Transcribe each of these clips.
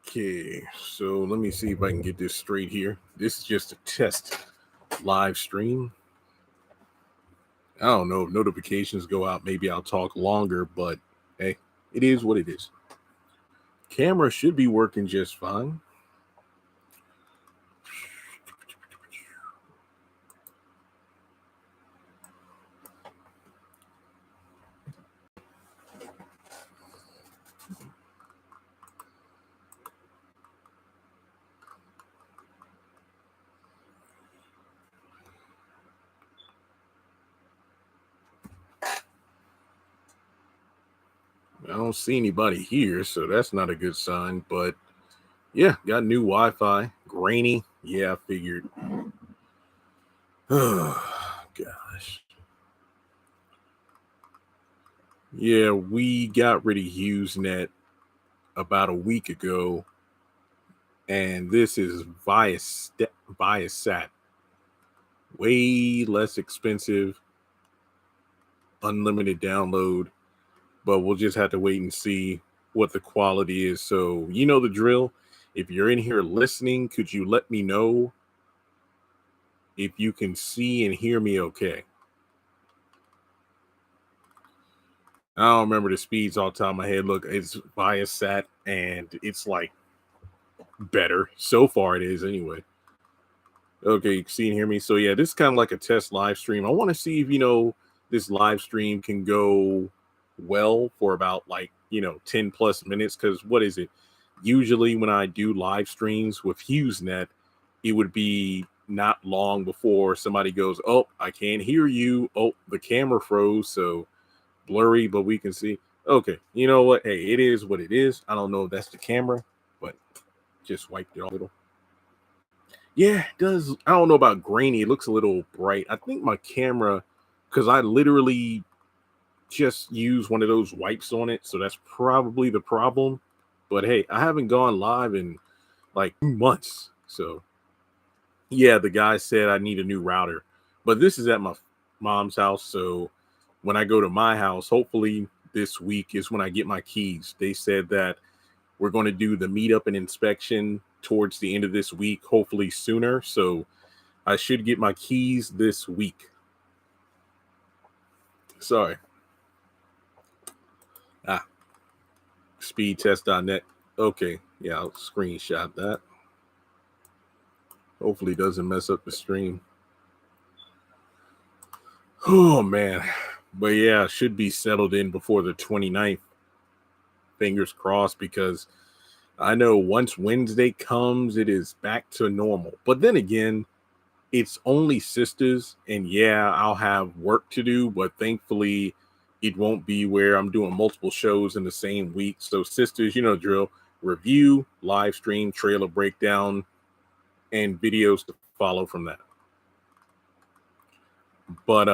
Okay, so let me see if I can get this straight here. This is just a test live stream. I don't know if notifications go out. Maybe I'll talk longer, but hey, it is what it is. Camera should be working just fine. I don't see anybody here, so that's not a good sign. But yeah, got new Wi-Fi. Grainy. Yeah, I figured. Oh, gosh. Yeah, we got rid of HughesNet about a week ago, and this is Viasat. Way less expensive, unlimited download, but we'll just have to wait and see what the quality is. So you know the drill. If you're in here listening, could you let me know if you can see and hear me okay? I don't remember the speeds off the top of my head. Look, it's Viasat, and it's like better. So far it is anyway. Okay, you can see and hear me. So yeah, this is kind of like a test live stream. I want to see if, this live stream can go well for about 10 plus minutes. Because what is it? Usually when I do live streams with HughesNet, it would be not long before somebody goes, oh, I can't hear you. Oh, the camera froze. So blurry, but we can see. Okay, you know what? Hey, it is what it is. I don't know if that's the camera, but just wiped it off a little. Yeah, it does. I don't know about grainy. It looks a little bright. I think my camera, because I literally just use one of those wipes on it, so that's probably the problem. But hey, I haven't gone live in like 2 months. So yeah, the guy said I need a new router. But this is at my mom's house, so when I go to my house, hopefully this week is when I get my keys. They said that we're going to do the meetup and inspection towards the end of this week, hopefully sooner. So I should get my keys this week. Sorry. Speedtest.net. Okay. Yeah, I'll screenshot that. Hopefully it doesn't mess up the stream. Oh, man. But yeah, should be settled in before the 29th. Fingers crossed, because I know once Wednesday comes, it is back to normal. But then again, it's only Sistas, and yeah, I'll have work to do, but thankfully it won't be where I'm doing multiple shows in the same week. So Sistas, you know drill, review, live stream, trailer breakdown, and videos to follow from that. But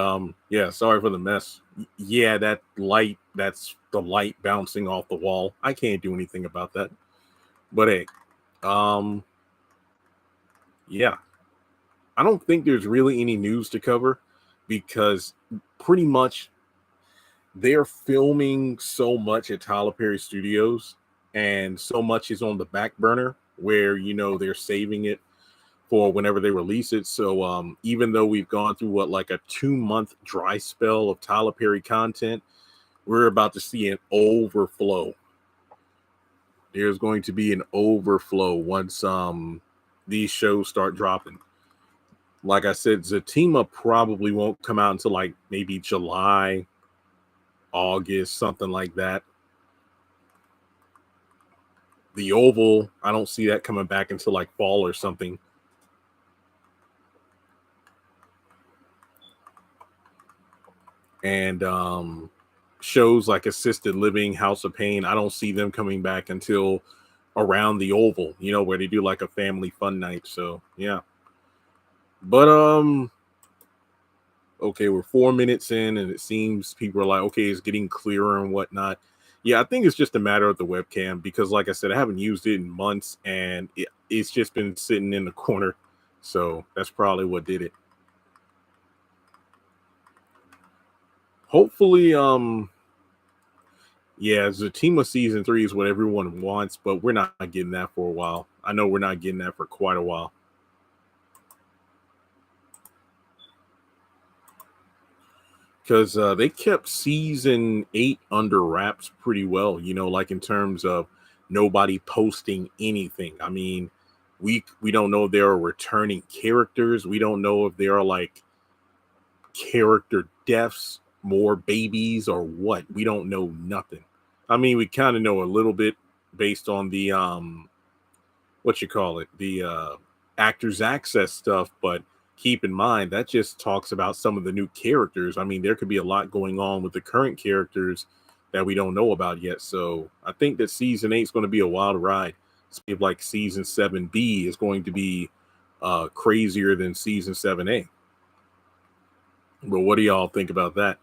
yeah, sorry for the mess. Yeah, that light, that's the light bouncing off the wall. I can't do anything about that. But hey, yeah, I don't think there's really any news to cover, because pretty much they're filming so much at Tyler Perry Studios, and so much is on the back burner where they're saving it for whenever they release it. So even though we've gone through like a 2-month dry spell of Tyler Perry content, we're about to see an overflow. There's going to be an overflow once these shows start dropping. Like I said, Zatima probably won't come out until like maybe July, August, something like that. The Oval, I don't see that coming back until like fall or something. And shows like Assisted Living, House of Pain, I don't see them coming back until around the Oval, where they do like a family fun night. So yeah. But okay, we're 4 minutes in, and it seems people are like, okay, it's getting clearer and whatnot. Yeah, I think it's just a matter of the webcam, because like I said, I haven't used it in months, and it's just been sitting in the corner. So that's probably what did it. Hopefully, Yeah, Zatima season 3 is what everyone wants, but we're not getting that for a while. I know we're not getting that for quite a while. Because they kept season 8 under wraps pretty well, like in terms of nobody posting anything. I mean, we don't know if there are returning characters. We don't know if there are like character deaths, more babies, or what. We don't know nothing. I mean, we kind of know a little bit based on the what you call it, the actors access stuff, but keep in mind that just talks about some of the new characters. I mean, there could be a lot going on with the current characters that we don't know about yet. So I think that season 8 is going to be a wild ride. It's like season 7B is going to be crazier than season 7A. But what do y'all think about that?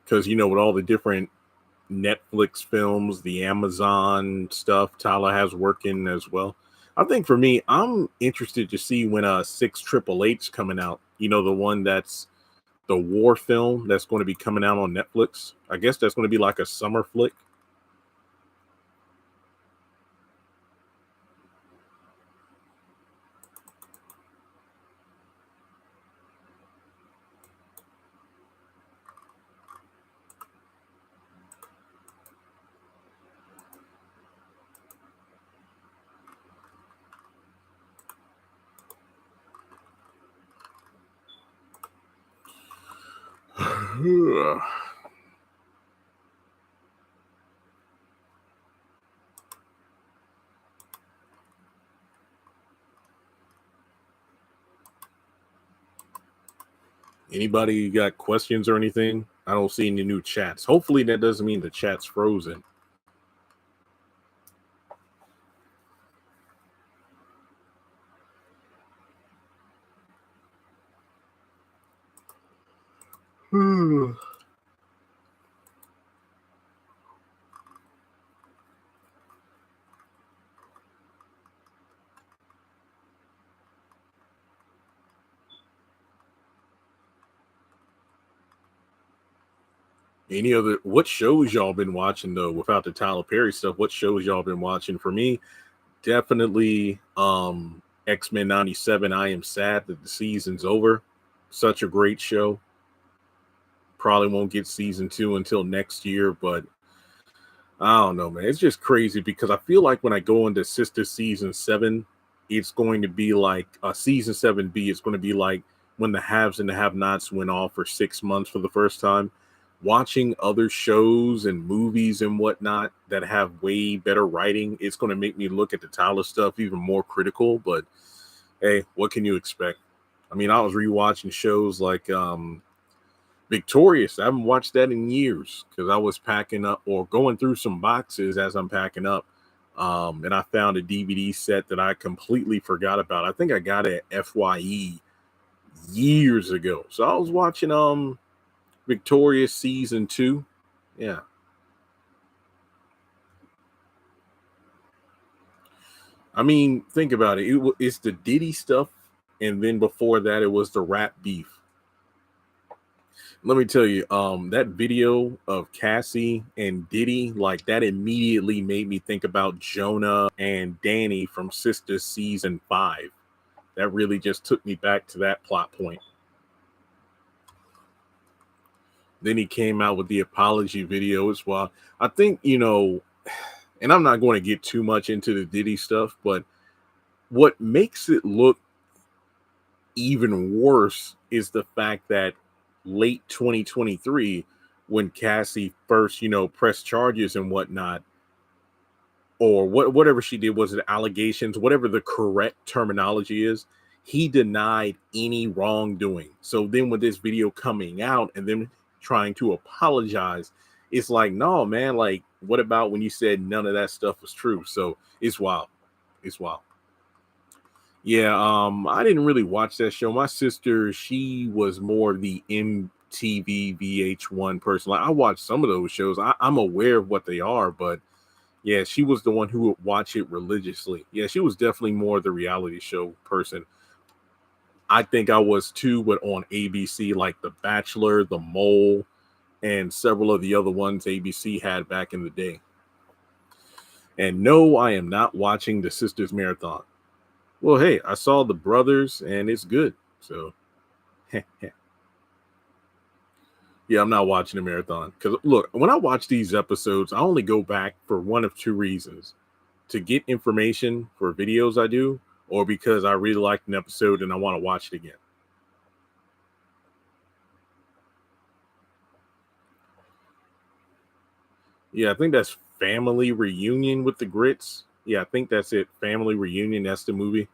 Because with all the different Netflix films, the Amazon stuff Tyler has working as well. I think for me, I'm interested to see when 6 Triple H coming out. The one that's the war film that's going to be coming out on Netflix. I guess that's going to be like a summer flick. Anybody got questions or anything? I don't see any new chats. Hopefully that doesn't mean the chat's frozen. Any other what shows y'all been watching though without the Tyler Perry stuff? What shows y'all been watching? For me, definitely X-Men 97. I am sad that the season's over. Such a great show. Probably won't get season 2 until next year, but I don't know, man. It's just crazy because I feel like when I go into Sistas season 7, it's going to be like season 7B. It's going to be like when the haves and the have-nots went off for 6 months for the first time. Watching other shows and movies and whatnot that have way better writing, it's going to make me look at the Tyler stuff even more critical. But hey, what can you expect? I mean, I was rewatching shows like Victorious. I haven't watched that in years because I was packing up or going through some boxes as I'm packing up. And I found a DVD set that I completely forgot about. I think I got it at FYE years ago. So I was watching Victorious season 2. Yeah. I mean, think about it. It's the Diddy stuff, and then before that, it was the rap beef. Let me tell you, that video of Cassie and Diddy, like that immediately made me think about Jonah and Danny from Sistas season 5. That really just took me back to that plot point. Then he came out with the apology video as well. I think, and I'm not going to get too much into the Diddy stuff, but what makes it look even worse is the fact that late 2023, when Cassie first, pressed charges and whatnot, or whatever she did, was it allegations, whatever the correct terminology is, he denied any wrongdoing. So then with this video coming out and then trying to apologize, it's like, no, man, like, what about when you said none of that stuff was true? So it's wild. It's wild. Yeah, I didn't really watch that show. My sister, she was more the MTV VH1 person. Like I watched some of those shows. I'm aware of what they are, but yeah, she was the one who would watch it religiously. Yeah, she was definitely more the reality show person. I think I was too, but on ABC, like The Bachelor, The Mole, and several of the other ones ABC had back in the day. And no, I am not watching the Sistas marathon. Well, hey, I saw the brothers and it's good. So, yeah, I'm not watching the marathon. Because look, when I watch these episodes, I only go back for one of two reasons: to get information for videos I do, or because I really liked an episode and I want to watch it again. Yeah, I think that's Family Reunion with the Grits. Yeah, I think that's it. Family Reunion. That's the movie.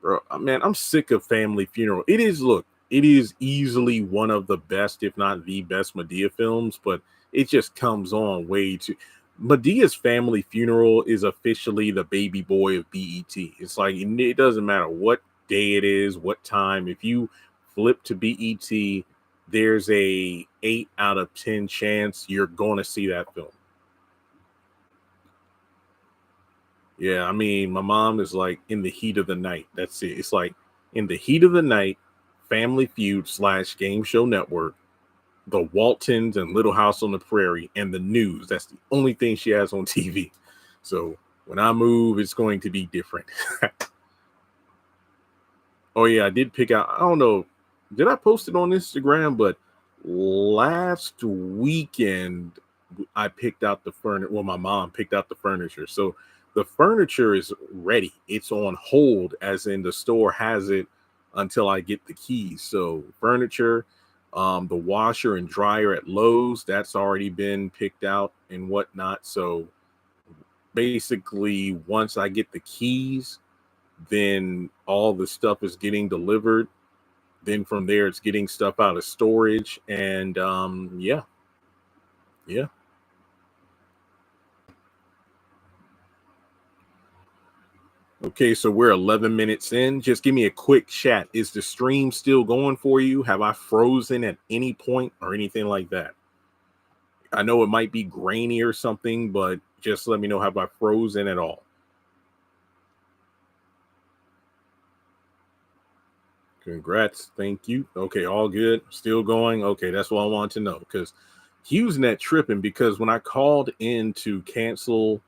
Bro, man, I'm sick of Family Funeral. It is, look, it is easily one of the best, if not the best, Medea films, but it just comes on way too. Medea's Family Funeral is officially the baby boy of BET. It's like it doesn't matter what day it is, what time. If you flip to BET, there's a 8 out of 10 chance you're going to see that film. Yeah, I mean, my mom is like In the Heat of the Night. That's it. It's like In the Heat of the Night, Family Feud / Game Show Network, The Waltons and Little House on the Prairie, and the news. That's the only thing she has on TV. So when I move, it's going to be different. Oh yeah, I did pick out. I don't know, did I post it on Instagram? But last weekend I picked out the furniture. Well, my mom picked out the furniture. So the furniture is ready. It's on hold, as in the store has it until I get the keys. So furniture, the washer and dryer at Lowe's, that's already been picked out and whatnot. So basically, once I get the keys, then all the stuff is getting delivered. Then from there, it's getting stuff out of storage. And yeah, yeah. Okay, so we're 11 minutes in. Just give me a quick chat. Is the stream still going for you? Have I frozen at any point or anything like that? I know it might be grainy or something, but just let me know. Have I frozen at all? Congrats. Thank you. Okay, all good. Still going. Okay, that's what I want to know, because HughesNet tripping, because when I called in to cancel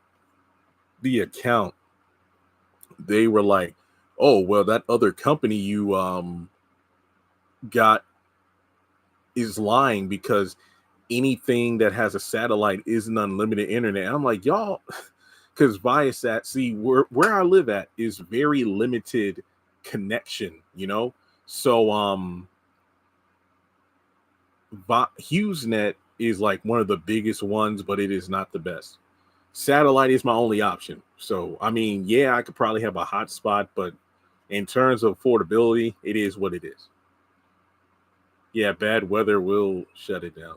the account, they were like, "Oh, well, that other company you got is lying, because anything that has a satellite isn't unlimited internet." And I'm like, y'all, because Viasat, see, where I live at is very limited connection, you know. So HughesNet is like one of the biggest ones, but it is not the best. Satellite is my only option. So I mean, yeah, I could probably have a hotspot, but in terms of affordability, it is what it is. Yeah, bad weather will shut it down.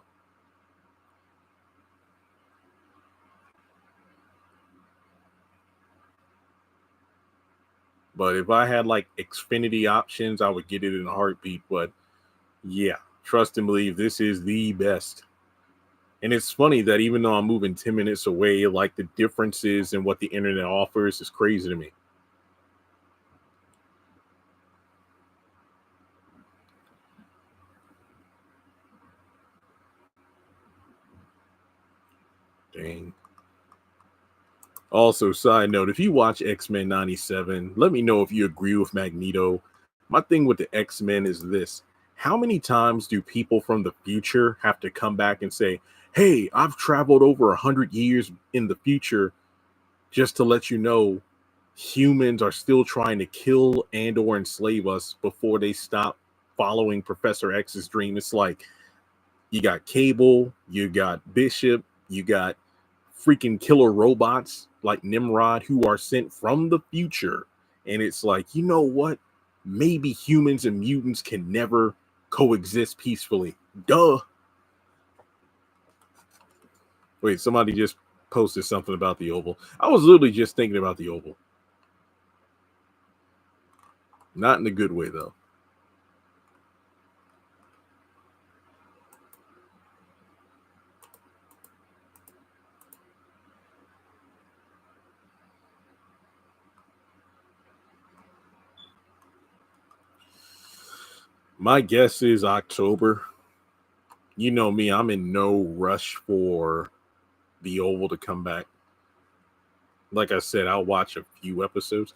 But if I had like Xfinity options, I would get it in a heartbeat. But yeah, trust and believe, this is the best. And it's funny that even though I'm moving 10 minutes away, like the differences in what the internet offers is crazy to me. Dang. Also, side note, if you watch X-Men 97, let me know if you agree with Magneto. My thing with the X-Men is this: how many times do people from the future have to come back and say, hey, I've traveled over 100 years in the future, just to let you know humans are still trying to kill and or enslave us before they stop following Professor X's dream? It's like, you got Cable, you got Bishop, you got freaking killer robots like Nimrod who are sent from the future. And it's like, you know what? Maybe humans and mutants can never coexist peacefully. Duh. Wait, somebody just posted something about the Oval. I was literally just thinking about the Oval. Not in a good way, though. My guess is October. You know me, I'm in no rush for the Oval to come back. Like I said, I'll watch a few episodes.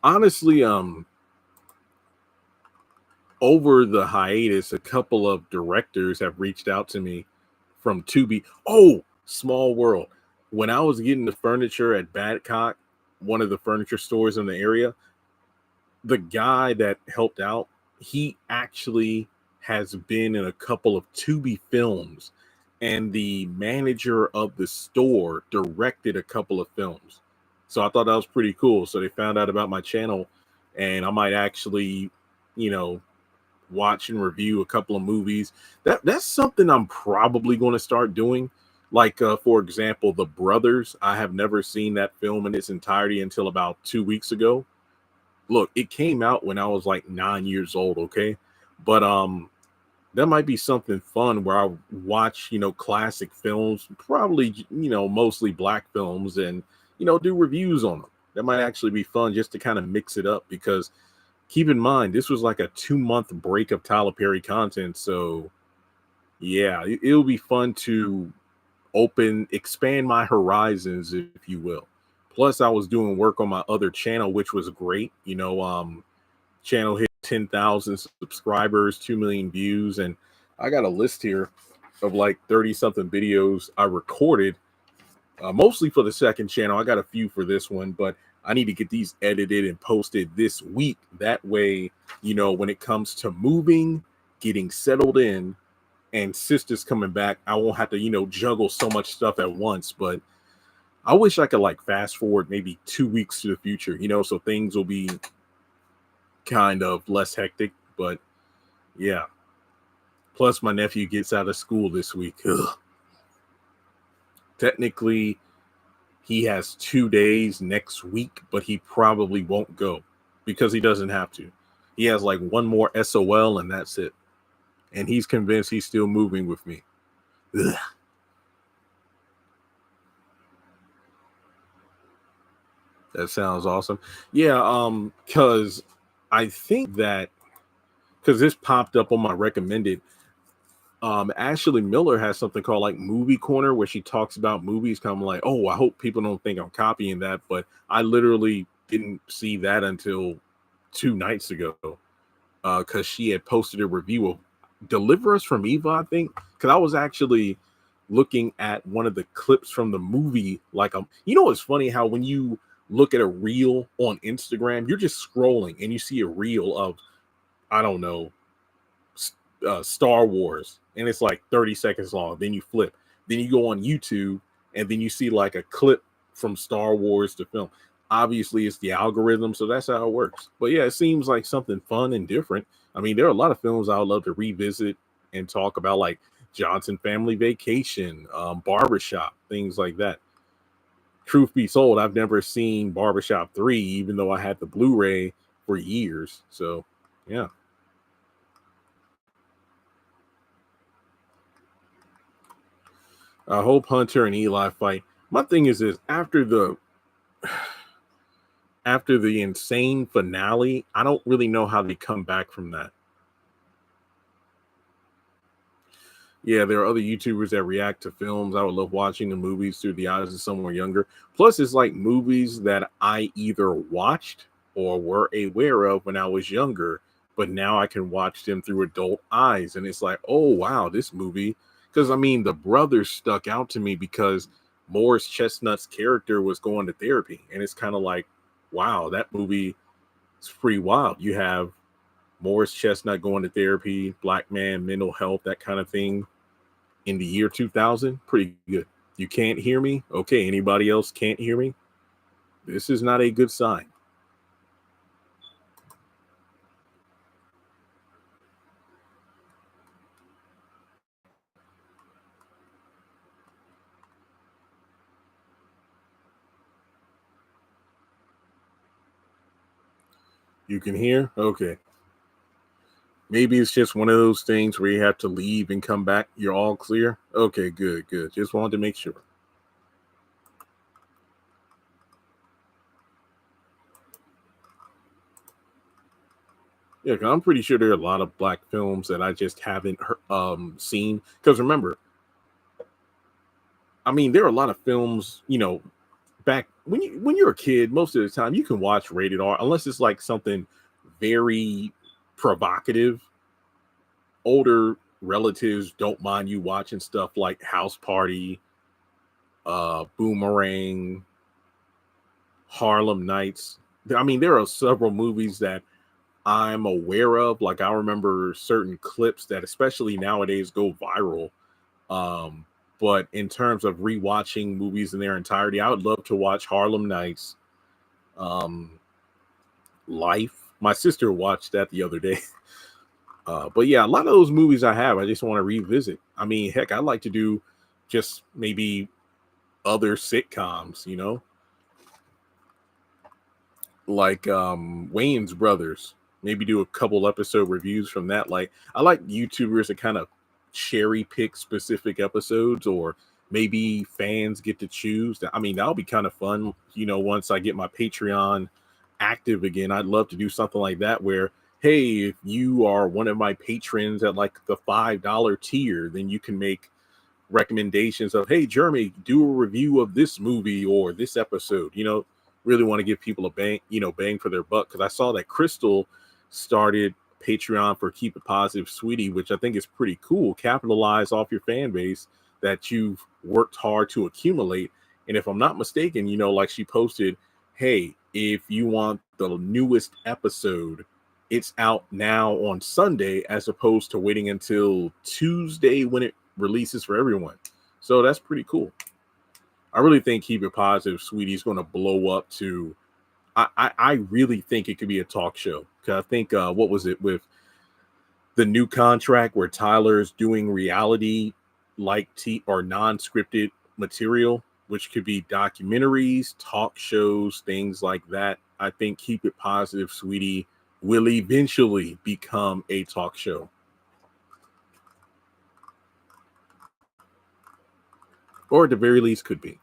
Honestly, over the hiatus, a couple of directors have reached out to me from Tubi. Oh, small world. When I was getting the furniture at Badcock, one of the furniture stores in the area, the guy that helped out, he actually has been in a couple of Tubi films, and the manager of the store directed a couple of films. So I thought that was pretty cool. So they found out about my channel, and I might actually, you know, watch and review a couple of movies. That's something I'm probably going to start doing. Like, for example, The Brothers. I have never seen that film in its entirety until about 2 weeks ago. Look, it came out when I was like 9 years old, okay? But that might be something fun where I watch, classic films, probably, mostly black films, and do reviews on them. That might actually be fun just to kind of mix it up, because keep in mind this was like a 2-month break of Tyler Perry content. So yeah, it'll be fun to expand my horizons, if you will. Plus, I was doing work on my other channel, which was great. Channel hit 10,000 subscribers, 2 million views, and I got a list here of like 30 something videos I recorded, mostly for the second channel. I got a few for this one, but I need to get these edited and posted this week. That way, when it comes to moving, getting settled in, and Sistas coming back, I won't have to, juggle so much stuff at once. But I wish I could like fast forward maybe 2 weeks to the future, so things will be kind of less hectic. But yeah. Plus, my nephew gets out of school this week. Ugh. Technically, he has 2 days next week, but he probably won't go because he doesn't have to. He has like one more SOL and that's it. And he's convinced he's still moving with me. Ugh. That sounds awesome. Yeah, because I think that because this popped up on my recommended, Ashley Miller has something called like Movie Corner, where she talks about movies. Kind of like, oh, I hope people don't think I'm copying that, but I literally didn't see that until 2 nights ago, because she had posted a review of Deliver Us from Evil, I think, because I was actually looking at one of the clips from the movie. Like, it's funny how when you look at a reel on Instagram, you're just scrolling and you see a reel of, I don't know, Star Wars, and it's like 30 seconds long. Then you flip, then you go on YouTube, and then you see like a clip from Star Wars to film. Obviously, it's the algorithm, so that's how it works. But yeah, it seems like something fun and different. I mean, there are a lot of films I would love to revisit and talk about, like Johnson Family Vacation, Barbershop, things like that. Truth be told, I've never seen Barbershop 3, even though I had the Blu-ray for years. So yeah. I hope Hunter and Eli fight. My thing is this: after the insane finale, I don't really know how they come back from that. Yeah, there are other YouTubers that react to films. I would love watching the movies through the eyes of someone younger. Plus, it's like movies that I either watched or were aware of when I was younger, but now I can watch them through adult eyes. And it's like, oh, wow, this movie. Because, I mean, The Brothers stuck out to me because Morris Chestnut's character was going to therapy. And it's kind of like, wow, that movie is pretty wild. You have Morris Chestnut going to therapy, black man, mental health, that kind of thing in the year 2000. Pretty good. You can't hear me? Okay, anybody else can't hear me? This is not a good sign. You can hear? Okay. Maybe it's just one of those things where you have to leave and come back. You're all clear? Okay, good, good. Just wanted to make sure. Yeah, 'cause I'm pretty sure there are a lot of black films that I just haven't seen. Because remember, I mean, there are a lot of films, back when you're a kid. Most of the time, you can watch rated R unless it's like something very provocative. Older relatives don't mind you watching stuff like House Party, Boomerang, Harlem Nights. I mean, there are several movies that I'm aware of. Like I remember certain clips that especially nowadays go viral. Um, but in terms of rewatching movies in their entirety, I would love to watch Harlem Nights, um, Life. My sister watched that the other day. But yeah, a lot of those movies I just want to revisit. I mean, heck, I'd like to do just maybe other sitcoms, like Wayne's Brothers. Maybe do a couple episode reviews from that. Like I like YouTubers that kind of cherry pick specific episodes, or maybe fans get to choose. I mean, that'll be kind of fun, once I get my Patreon active again. I'd love to do something like that where, hey, if you are one of my patrons at like the $5 tier, then you can make recommendations of, hey, Jeremy, do a review of this movie or this episode. Really want to give people a bang for their buck, because I saw that Crystal started Patreon for Keep It Positive Sweetie, which I think is pretty cool. Capitalize off your fan base that you've worked hard to accumulate. And if I'm not mistaken, like she posted, hey, if you want the newest episode, it's out now on Sunday as opposed to waiting until Tuesday when it releases for everyone. So that's pretty cool. I really think Keep It Positive Sweetie is going to blow up to. I really think it could be a talk show. Cause I think what was it with the new contract where Tyler's doing reality like or non-scripted material, which could be documentaries, talk shows, things like that. I think Keep It Positive Sweetie will eventually become a talk show. Or at the very least could be.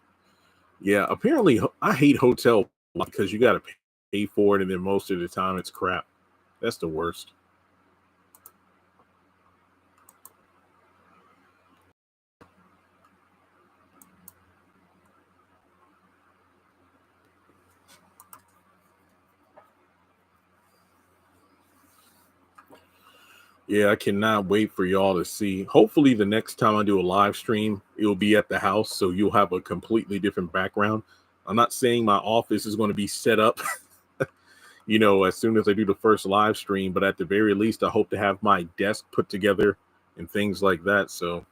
Yeah, apparently I hate hotel because you got to pay for it, and then most of the time it's crap. That's the worst. Yeah, I cannot wait for y'all to see. Hopefully, the next time I do a live stream, it'll be at the house, so you'll have a completely different background. I'm not saying my office is going to be set up, as soon as I do the first live stream, but at the very least, I hope to have my desk put together and things like that. So,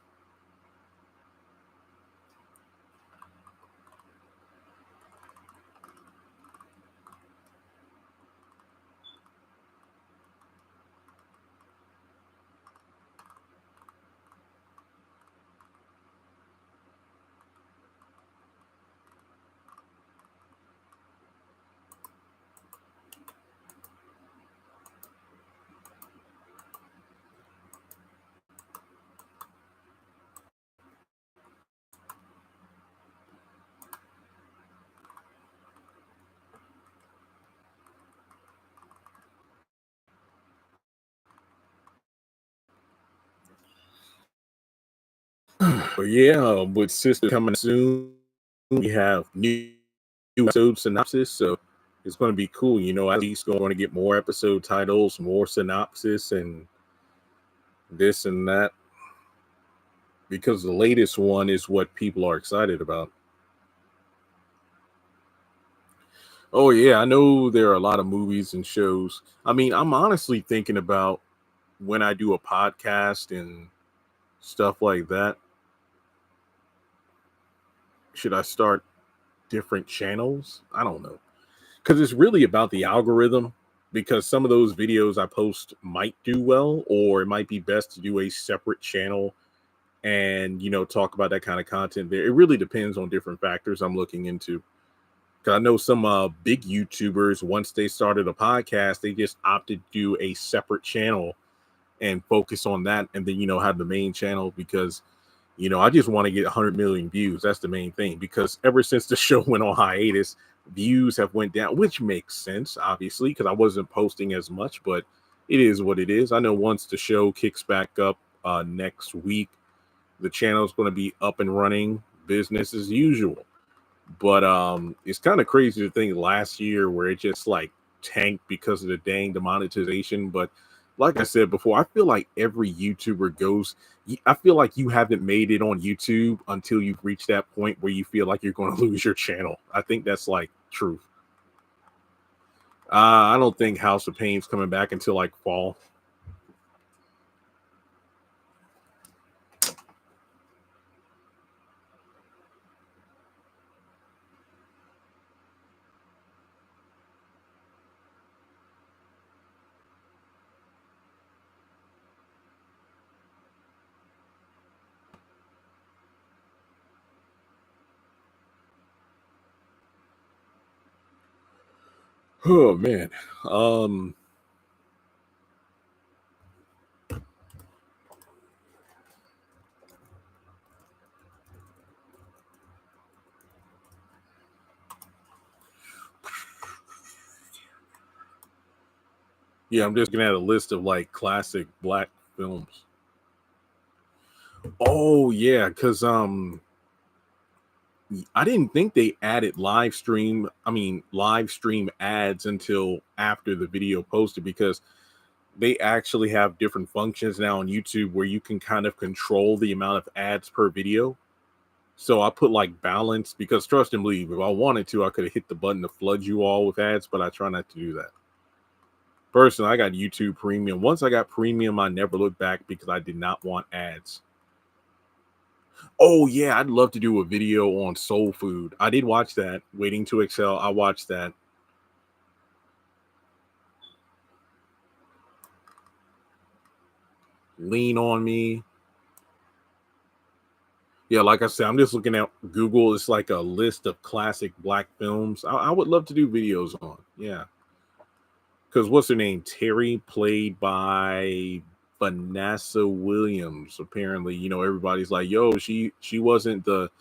but yeah, with Sister coming soon, we have new episode synopsis. So it's going to be cool. At least going to get more episode titles, more synopsis, and this and that, because the latest one is what people are excited about. Oh yeah, I know there are a lot of movies and shows. I mean, I'm honestly thinking about when I do a podcast and stuff like that, should I start different channels? I don't know. Because it's really about the algorithm, because some of those videos I post might do well, or it might be best to do a separate channel and talk about that kind of content there. It really depends on different factors I'm looking into. Because I know some big YouTubers, once they started a podcast, they just opted to do a separate channel and focus on that, and then have the main channel, because I just want to get 100 million views. That's the main thing, because ever since the show went on hiatus, views have went down, which makes sense, obviously, because I wasn't posting as much. But it is what it is. I know once the show kicks back up next week, the channel is going to be up and running, business as usual. But it's kind of crazy to think last year where it just like tanked because of the dang demonetization. But like I said before, I feel like every YouTuber goes, I feel like you haven't made it on YouTube until you've reached that point where you feel like you're going to lose your channel. I think that's like truth. I don't think House of Pain's coming back until like fall. Oh man. Yeah, I'm just gonna add a list of like classic black films. Oh yeah, because I didn't think they added live stream ads until after the video posted, because they actually have different functions now on YouTube where you can kind of control the amount of ads per video. So I put like balance, because trust and believe, if I wanted to, I could have hit the button to flood you all with ads, but I try not to do that. Personally, I got YouTube Premium. Once I got Premium, I never looked back because I did not want ads. Oh yeah, I'd love to do a video on soul food. I did watch that. Waiting to Excel. I watched that. Lean on Me. Yeah, like I said, I'm just looking at Google. It's like a list of classic black films. I would love to do videos on. Yeah. Because what's her name? Terry, played by Vanessa Williams. Apparently, everybody's like, yo, she wasn't the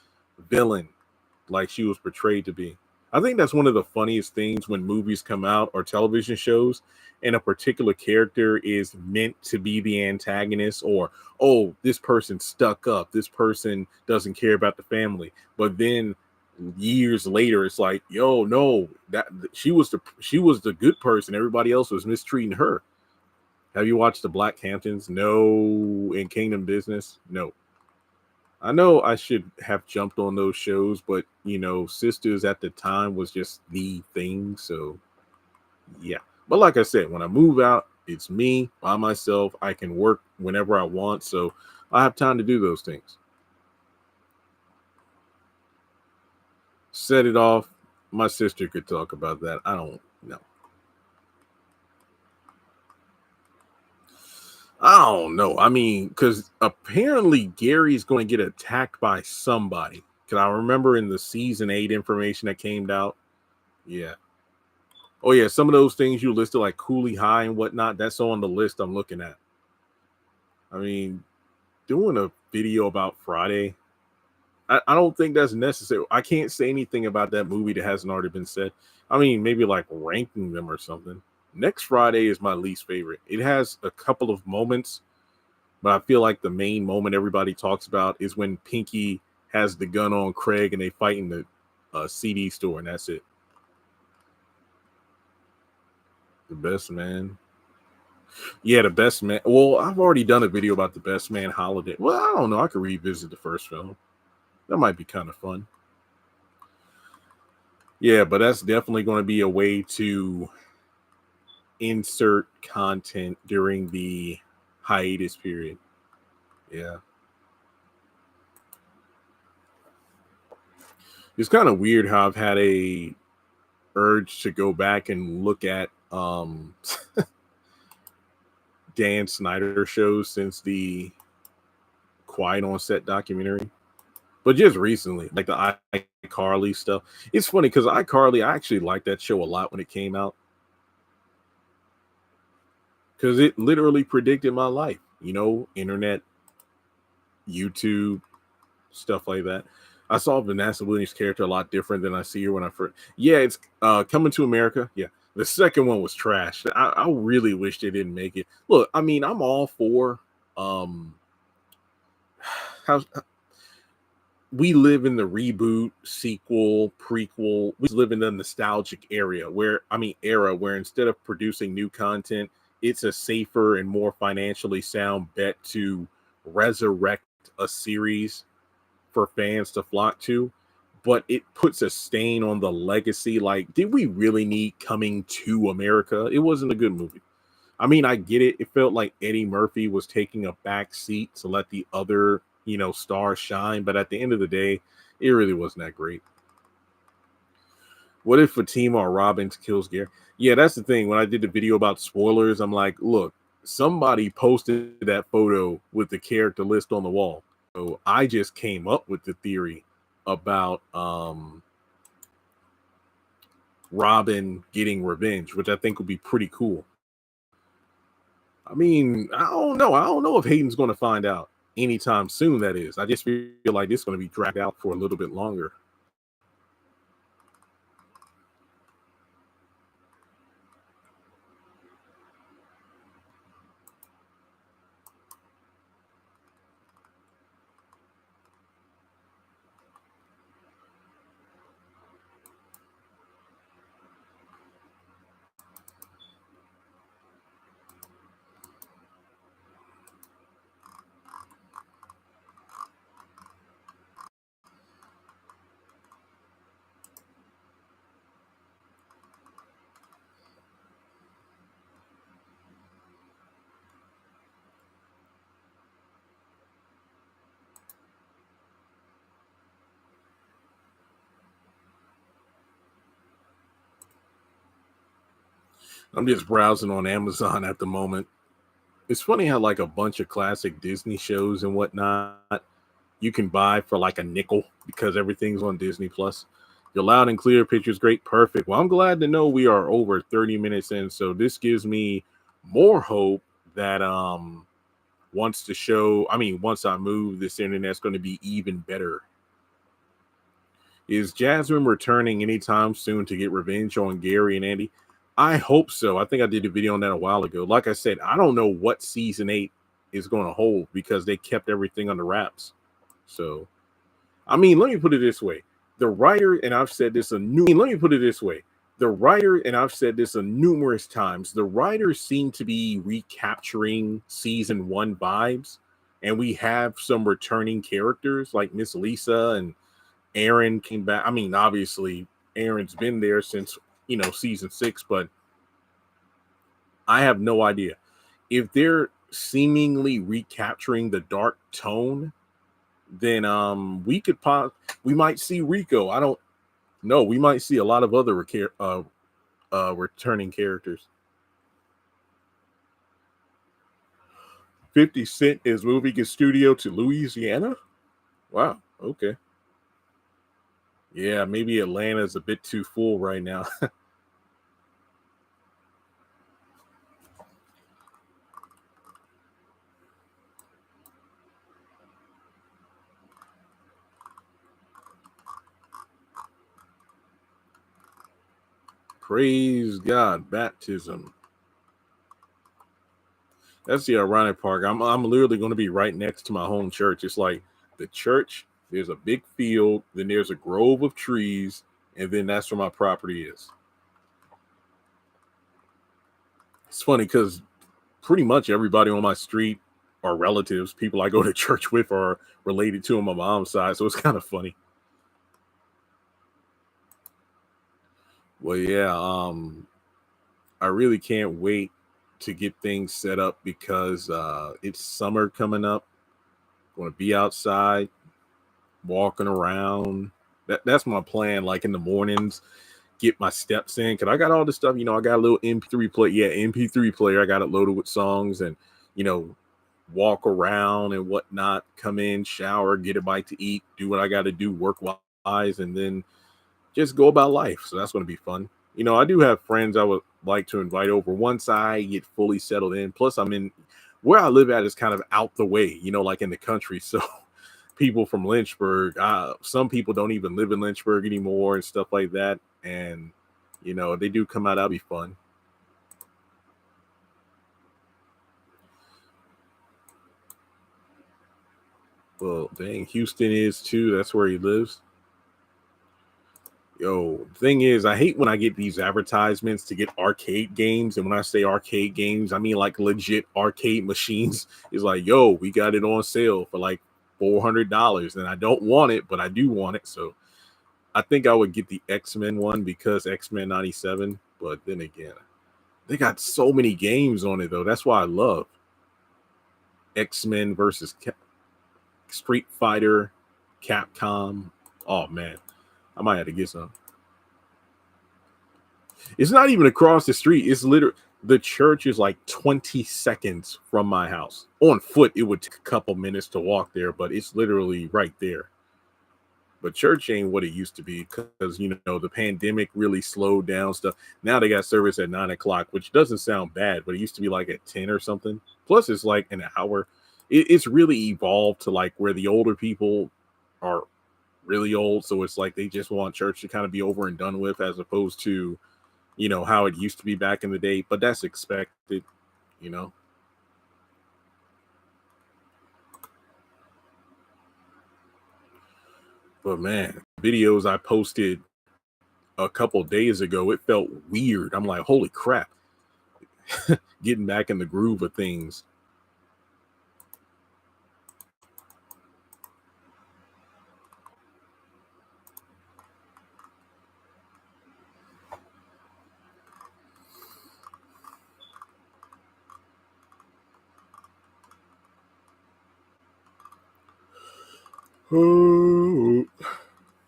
villain like she was portrayed to be. I think that's one of the funniest things when movies come out or television shows and a particular character is meant to be the antagonist, or, oh, this person stuck up, this person doesn't care about the family. But then years later, it's like, yo, no, that she was the good person. Everybody else was mistreating her. Have you watched the Black Hamptons? No. In Kingdom Business? No. I know I should have jumped on those shows, but Sisters at the time was just the thing. So yeah. But like I said, when I move out, it's me by myself. I can work whenever I want. So I have time to do those things. Set it off. My sister could talk about that. I don't know. I don't know. I mean, because apparently Gary's going to get attacked by somebody. Because I remember in the season 8 information that came out. Yeah. Oh, yeah. Some of those things you listed, like Cooley High and whatnot, that's on the list I'm looking at. I mean, doing a video about Friday, I don't think that's necessary. I can't say anything about that movie that hasn't already been said. I mean, maybe like ranking them or something. Next Friday is my least favorite. It has a couple of moments, but I feel like the main moment everybody talks about is when Pinky has the gun on Craig and they fight in the CD store, and that's it. The Best Man. Yeah, The Best Man. Well, I've already done a video about The Best Man Holiday. Well, I don't know. I could revisit the first film. That might be kind of fun. Yeah, but that's definitely going to be a way to insert content during the hiatus period. Yeah. It's kind of weird how I've had a urge to go back and look at Dan Snyder shows since the Quiet on Set documentary. But just recently, like the iCarly stuff. It's funny because iCarly, I actually liked that show a lot when it came out, because it literally predicted my life. Internet, YouTube, stuff like that. I saw Vanessa Williams' character a lot different than I see her when I first. Yeah, it's Coming to America. Yeah, The second one was trash. I really wish they didn't make it. Look, I mean, I'm all for how we live in the reboot, sequel, prequel. We live in the nostalgic era where instead of producing new content, it's a safer and more financially sound bet to resurrect a series for fans to flock to. But it puts a stain on the legacy. Like, did we really need Coming to America? It wasn't a good movie. I mean, I get it. It felt like Eddie Murphy was taking a back seat to let the other, stars shine. But at the end of the day, it really wasn't that great. What if Fatima or Robbins kills Gary? Yeah, that's the thing. When I did the video about spoilers, I'm like, look, somebody posted that photo with the character list on the wall. So I just came up with the theory about Robin getting revenge, which I think would be pretty cool. I mean, I don't know. I don't know if Hayden's going to find out anytime soon, that is. I just feel like it's going to be dragged out for a little bit longer. I'm just browsing on Amazon at the moment. It's funny how like a bunch of classic Disney shows and whatnot you can buy for like a nickel because everything's on Disney Plus. Your loud and clear picture's great, perfect. Well, I'm glad to know we are over 30 minutes in, so this gives me more hope that once I move, this internet's going to be even better. Is Jasmine returning anytime soon to get revenge on Gary and Andy? I hope so. I think I did a video on that a while ago. Like I said, I don't know what season 8 is going to hold because they kept everything under wraps. So, I mean, let me put it this way. The writer, and I've said this let me put it this way. The writer, and I've said this numerous times, the writers seem to be recapturing season 1 vibes, and we have some returning characters like Miss Lisa and Aaron came back. I mean, obviously, Aaron's been there since, season 6, but I have no idea. If they're seemingly recapturing the dark tone, then we might see Rico. I don't know. We might see a lot of other returning characters. 50 Cent is moving his studio to Louisiana? Wow, okay. Yeah, maybe Atlanta's a bit too full right now. Praise God, baptism. That's the ironic part. I'm literally going to be right next to my home church. It's like the church, there's a big field, then there's a grove of trees, and then that's where my property is. It's funny because pretty much everybody on my street are relatives. People I go to church with are related to on my mom's side, so it's kind of funny. Well, yeah, I really can't wait to get things set up because it's summer coming up. Going to be outside, walking around. That's my plan. Like in the mornings, get my steps in. Cause I got all this stuff. I got a little MP3 player. Yeah, MP3 player. I got it loaded with songs and walk around and whatnot. Come in, shower, get a bite to eat, do what I got to do work wise, and then just go about life. So that's going to be fun. I do have friends I would like to invite over once I get fully settled in. Plus, I'm in where I live at is kind of out the way, like in the country. So people from Lynchburg, some people don't even live in Lynchburg anymore and stuff like that. And They do come out, that'll be fun. Well, dang, Houston is too. That's where he lives. Yo, thing is, I hate when I get these advertisements to get arcade games. And when I say arcade games, I mean like legit arcade machines. It's like, yo, we got it on sale for like $400. And I don't want it, but I do want it. So I think I would get the X-Men one because X-Men 97. But then again, they got so many games on it, though. That's why I love X-Men versus Street Fighter, Capcom. Oh, man. I might have to get some. It's not even across the street. It's literally the church is like 20 seconds from my house. On foot, it would take a couple minutes to walk there, but it's literally right there. But church ain't what it used to be because the pandemic really slowed down stuff. Now they got service at 9 o'clock, which doesn't sound bad, but it used to be like at 10 or something. Plus, it's like an hour. It's really evolved to like where the older people are really old, so it's like they just want church to kind of be over and done with, as opposed to how it used to be back in the day. But that's expected. But man, videos I posted a couple days ago, it felt weird. I'm like, holy crap. Getting back in the groove of things.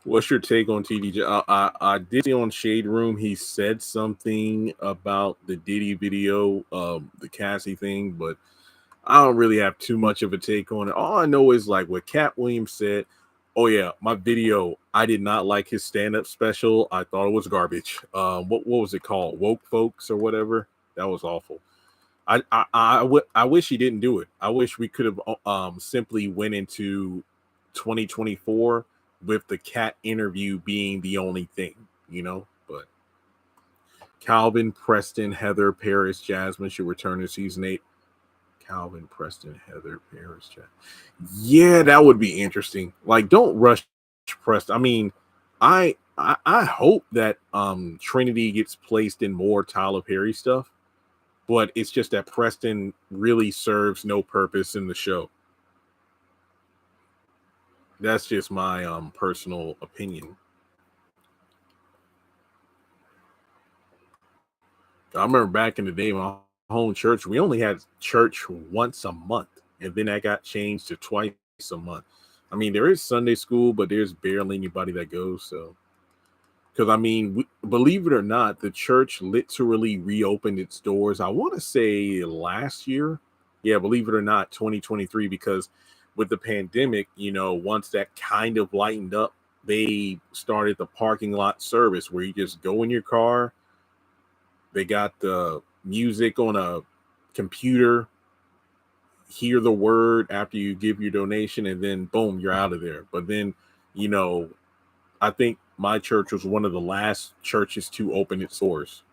What's your take on TDJ? I did see on Shade Room, he said something about the Diddy video, the Cassie thing, but I don't really have too much of a take on it. All I know is like what Cat Williams said. Oh yeah, my video. I did not like his stand-up special. I thought it was garbage. What was it called? Woke Folks or whatever. That was awful. I wish he didn't do it. I wish we could have simply went into 2024 with the Cat interview being the only thing. But Calvin, Preston, Heather, Paris, Jasmine should return to season 8. Calvin, Preston, Heather, Paris, Jasmine. Yeah, that would be interesting. Like, don't rush Preston. I mean, I hope that Trinity gets placed in more Tyler Perry stuff, but it's just that Preston really serves no purpose in the show. That's just my personal opinion. I remember back in the day, my home church, we only had church once a month, and then that got changed to twice a month. I mean, there is Sunday school, but there's barely anybody that goes. So, because I mean, believe it or not, the church literally reopened its doors. I want to say last year. Yeah, believe it or not, 2023, because with the pandemic, once that kind of lightened up, they started the parking lot service where you just go in your car. They got the music on a computer, hear the word after you give your donation, and then boom, you're out of there. But then, I think my church was one of the last churches to open its doors.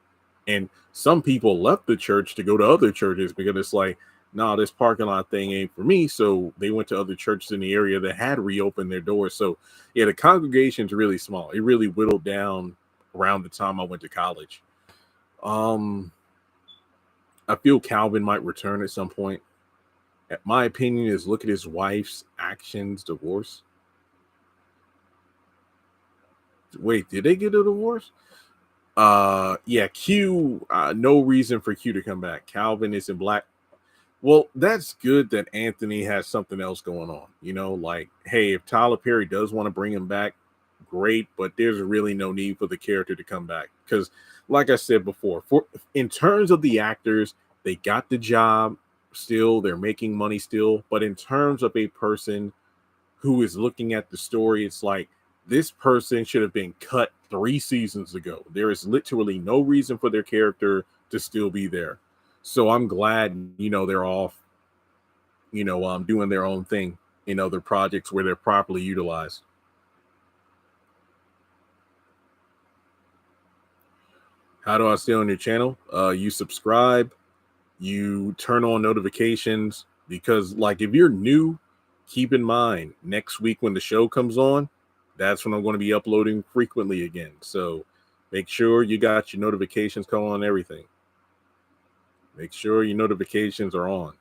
And some people left the church to go to other churches because it's like, nah, this parking lot thing ain't for me. So they went to other churches in the area that had reopened their doors. So yeah, the congregation's really small. It really whittled down around the time I went to college. I feel Calvin might return at some point. My opinion is look at his wife's actions, divorce. Wait, did they get a divorce? Yeah, Q, no reason for Q to come back. Calvin is in black. Well, that's good that Anthony has something else going on. Like, hey, if Tyler Perry does want to bring him back, great, but there's really no need for the character to come back. Because, like I said before, in terms of the actors, they got the job still, they're making money still. But in terms of a person who is looking at the story, it's like this person should have been cut 3 seasons ago. There is literally no reason for their character to still be there. So I'm glad, they're off, doing their own thing in other projects where they're properly utilized. How do I stay on your channel? You subscribe, you turn on notifications, because like if you're new, keep in mind next week when the show comes on, that's when I'm going to be uploading frequently again. So make sure you got your notifications come on, everything. Make sure your notifications are on.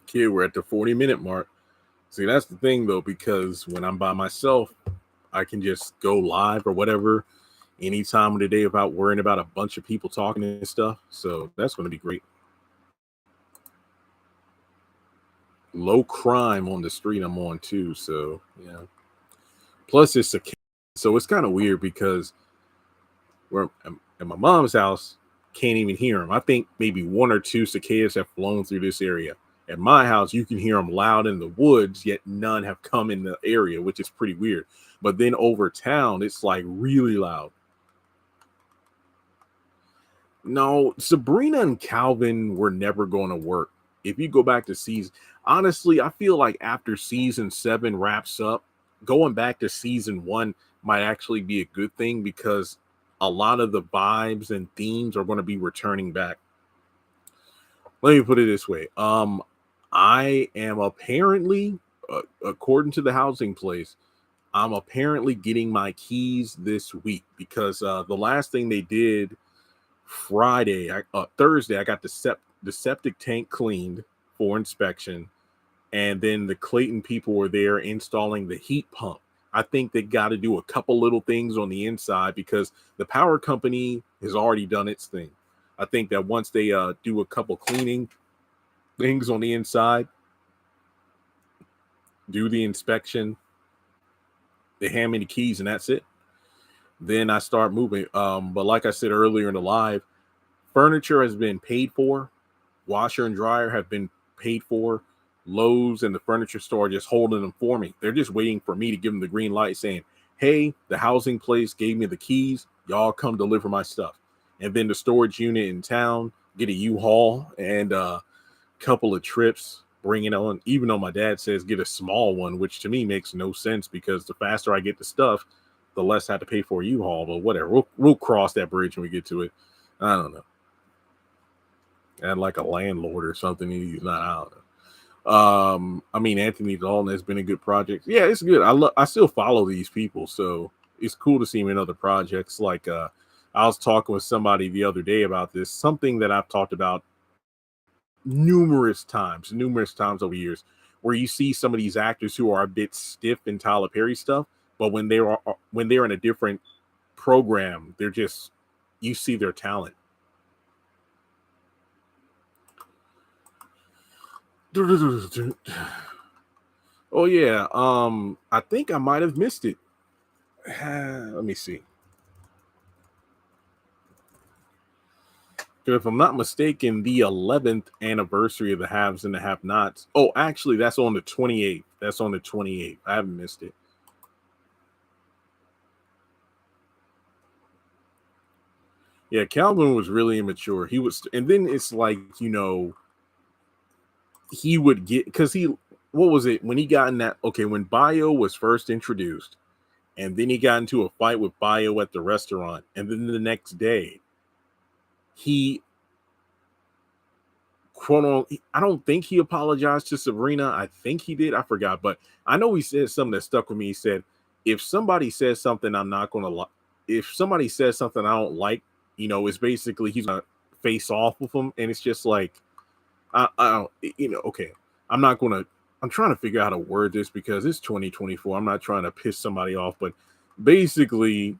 Okay, we're at the 40-minute mark. See, that's the thing though, because when I'm by myself, I can just go live or whatever any time of the day without worrying about a bunch of people talking and stuff. So that's going to be great. Low crime on the street I'm on too. So yeah. Plus it's a so it's kind of weird because we're at my mom's house, can't even hear them. I think maybe one or two cicadas have flown through this area. At my house, you can hear them loud in the woods, yet none have come in the area, which is pretty weird. But then over town, it's like really loud. No, Sabrina and Calvin were never going to work. If you go back to season, honestly, I feel like after season 7 wraps up, going back to season 1 might actually be a good thing, because a lot of the vibes and themes are going to be returning back. Let me put it this way. I am apparently, according to the housing place, I'm apparently getting my keys this week, because the last thing they did Thursday, I got the septic tank cleaned for inspection, and then the Clayton people were there installing the heat pump. I think they got to do a couple little things on the inside, because the power company has already done its thing. I think that once they do a couple cleaning things on the inside, do the inspection, they hand me the keys, and that's it. Then I start moving. But like I said earlier in the live, furniture has been paid for. Washer and dryer have been paid for. Lowe's and the furniture store are just holding them for me. They're just waiting for me to give them the green light saying, hey, the housing place gave me the keys. Y'all come deliver my stuff. And then the storage unit in town, get a U-Haul and a couple of trips, bring it on. Even though my dad says get a small one, which to me makes no sense, because the faster I get the stuff, the less I have to pay for a U-Haul. But whatever, we'll cross that bridge when we get to it. I don't know. And like a landlord or something, he's not out. I mean, Anthony Dalton has been a good project. Yeah, it's good. I still follow these people, so it's cool to see him in other projects. Like I was talking with somebody the other day about this, something that I've talked about numerous times over years, where you see some of these actors who are a bit stiff in Tyler Perry stuff, but when they're in a different program, they're just, you see their talent. Oh yeah, I think I might have missed it. Let me see. If I'm not mistaken, the 11th anniversary of the Haves and the Have-Nots. Oh, actually, that's on the 28th. That's on the 28th. I haven't missed it. Yeah, Calvin was really immature. He was, and then it's like, you know, he would get, because what was it when he got in that? Okay, when Bio was first introduced, and then he got into a fight with Bio at the restaurant, and then the next day, he I don't think he apologized to Sabrina. I think he did. I forgot, but I know he said something that stuck with me. He said, "If somebody says something, I'm not going to like. If somebody says something I don't like, you know, it's basically he's gonna face off with them." And it's just like, I don't, you know, okay, I'm not going to. I'm trying to figure out how to word this, because it's 2024. I'm not trying to piss somebody off, but basically,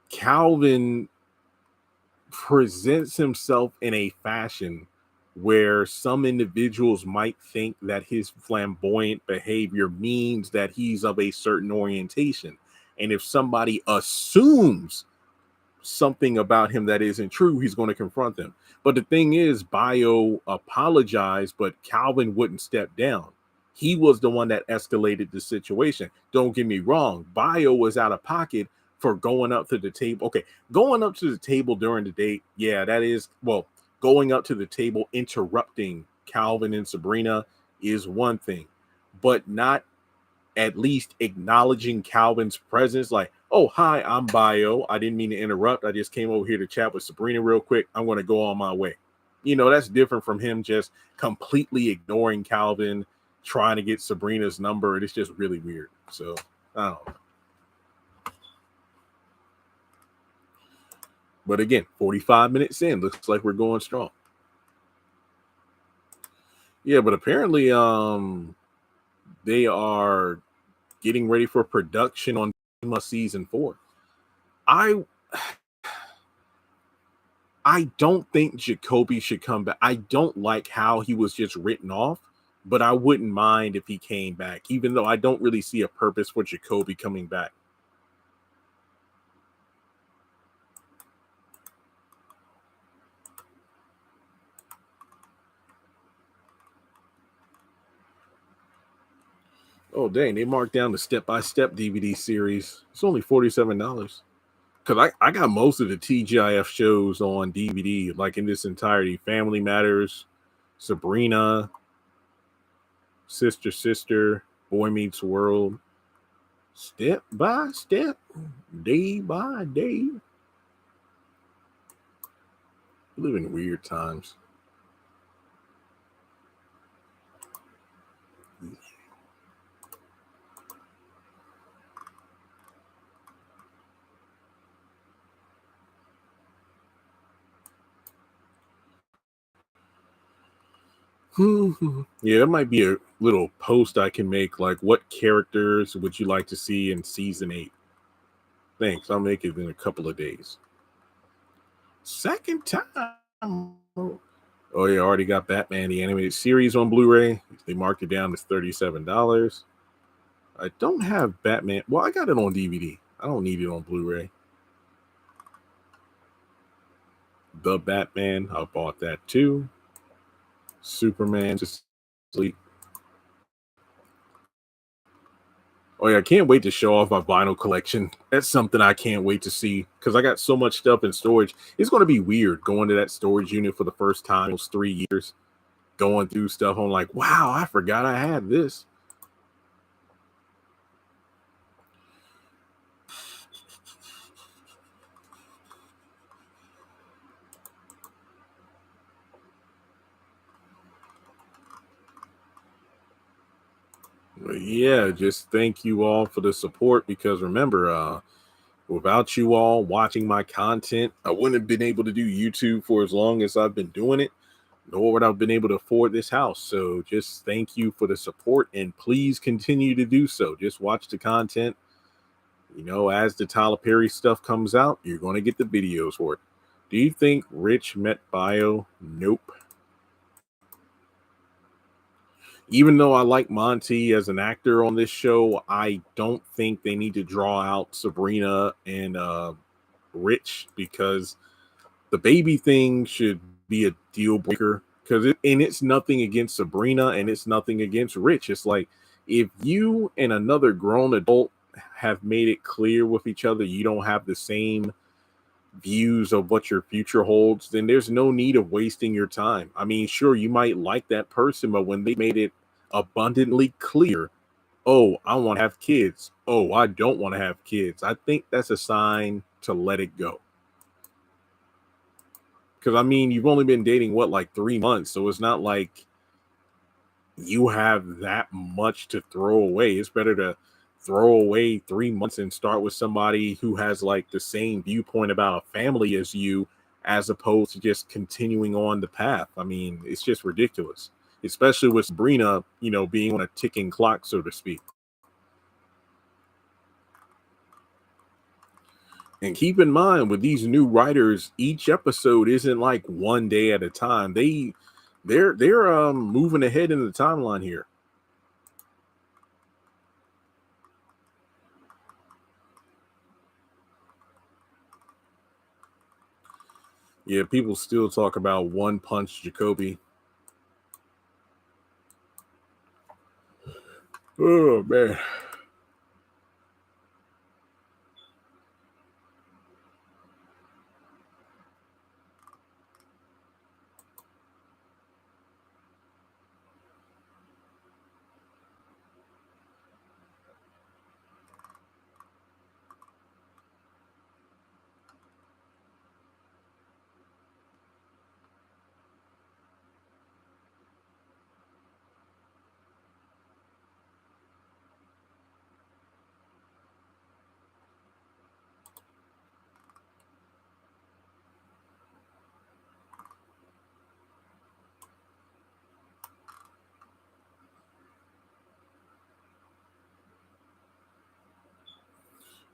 Calvin presents himself in a fashion where some individuals might think that his flamboyant behavior means that he's of a certain orientation. And if somebody assumes something about him that isn't true, he's going to confront them. But the thing is, Bio apologized, but Calvin wouldn't step down. He was the one that escalated the situation. Don't get me wrong. Bio was out of pocket for going up to the table. Okay, going up to the table during the date. Yeah, that is, well, going up to the table, interrupting Calvin and Sabrina is one thing, but not at least acknowledging Calvin's presence. Like, oh, hi, I'm Bio. I didn't mean to interrupt. I just came over here to chat with Sabrina real quick. I'm going to go on my way. You know, that's different from him just completely ignoring Calvin, trying to get Sabrina's number. And it's just really weird. So, I don't know. But again, 45 minutes in, looks like we're going strong. Yeah, but apparently they are getting ready for production on season 4. I don't think Jacoby should come back. I don't like how he was just written off, but I wouldn't mind if he came back, even though I don't really see a purpose for Jacoby coming back. Oh, dang, they marked down the step-by-step DVD series. It's only $47. Because I got most of the TGIF shows on DVD, like in this entirety. Family Matters, Sabrina, Sister, Boy Meets World, Step by Step, Day by Day. We live in weird times. Yeah, that might be a little post I can make. Like, what characters would you like to see in season 8? Thanks. I'll make it in a couple of days. Second time. Oh, yeah, already got Batman, the animated series on Blu-ray. They marked it down as $37. I don't have Batman. Well, I got it on DVD. I don't need it on Blu-ray. The Batman, I bought that too. Superman, just sleep. Oh yeah, I can't wait to show off my vinyl collection. That's something I can't wait to see because I got so much stuff in storage. It's going to be weird going to that storage unit for the first time in those 3 years, going through stuff. I'm like, wow, I forgot I had this. But yeah, just thank you all for the support because remember, without you all watching my content, I wouldn't have been able to do YouTube for as long as I've been doing it, nor would I have been able to afford this house. So just thank you for the support and please continue to do so. Just watch the content. You know, as the Tyler Perry stuff comes out, you're going to get the videos for it. Do you think Rich met Bio? Nope. Even though I like Monty as an actor on this show, I don't think they need to draw out Sabrina and Rich because the baby thing should be a deal breaker because it's nothing against Sabrina and it's nothing against Rich. It's like if you and another grown adult have made it clear with each other you don't have the same views of what your future holds, then there's no need of wasting your time. I mean, sure, you might like that person, but when they made it abundantly clear, oh, I want to have kids. Oh, I don't want to have kids. I think that's a sign to let it go. Because, I mean, you've only been dating, what, like 3 months? So it's not like you have that much to throw away. It's better to throw away 3 months and start with somebody who has like the same viewpoint about a family as you, as opposed to just continuing on the path. I mean, it's just ridiculous, especially with Sabrina, you know, being on a ticking clock, so to speak. And keep in mind with these new writers, each episode isn't like one day at a time. They're moving ahead in the timeline here. Yeah, people still talk about One Punch Jacoby. Oh man.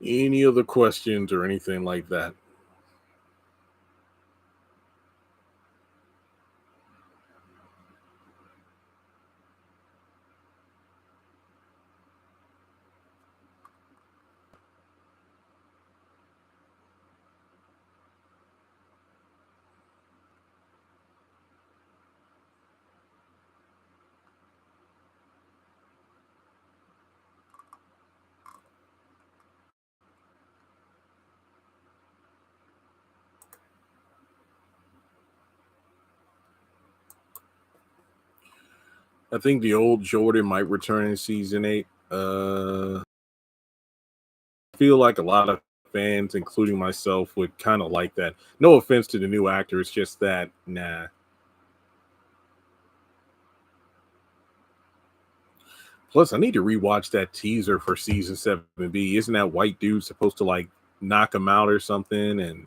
Any other questions or anything like that? I think the old Jordan might return in season 8. I feel like a lot of fans, including myself, would kind of like that. No offense to the new actor, it's just that nah. Plus, I need to rewatch that teaser for season 7B. Isn't that white dude supposed to like knock him out or something? And